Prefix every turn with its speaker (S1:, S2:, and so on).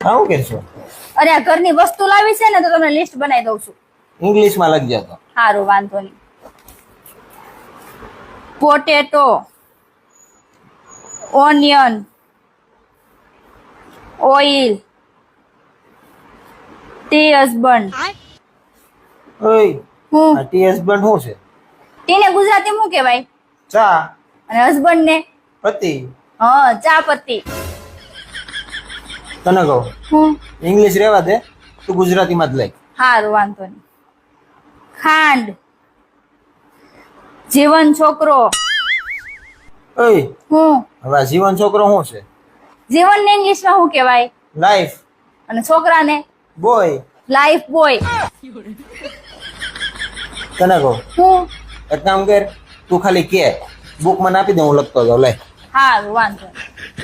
S1: આવું કરશો?
S2: અરે આ ઘરની વસ્તુ લાવી છે ને તો તમને લિસ્ટ બનાવી દઉં છું.
S1: ઇંગ્લિશમાં લખજો તો.
S2: સારું, વાંધો નહીં. Potato, onion, oil, T husband.
S1: ઓય,
S2: હું
S1: આ ટી હસબન્ડ શું છે?
S2: ટીને ગુજરાતી શું કહેવાય?
S1: ચા.
S2: અને હસબન્ડ ને?
S1: પતિ.
S2: હા, ચા પત્તી.
S1: તને કહું,
S2: હું
S1: ઇંગ્લિશ રહેવા દે, તું ગુજરાતીમાં જ લખ.
S2: સારું, વાંધો નહીં. ખાંડ, જીવન છોકરો.
S1: ઓય,
S2: હું
S1: હવે આ જીવન છોકરો શું છે?
S2: જીવન ને ઇંગ્લિશમાં શું કહેવાય?
S1: લાઈફ
S2: અને છોકરાને?
S1: બોય.
S2: Life boy.
S1: તને કહું,
S2: હું
S1: એક કામ કર, તું ખાલી કે બુક મને આપી દે, હું લખતો જાઉં. લે.
S2: સારું, વાંધો નહીં.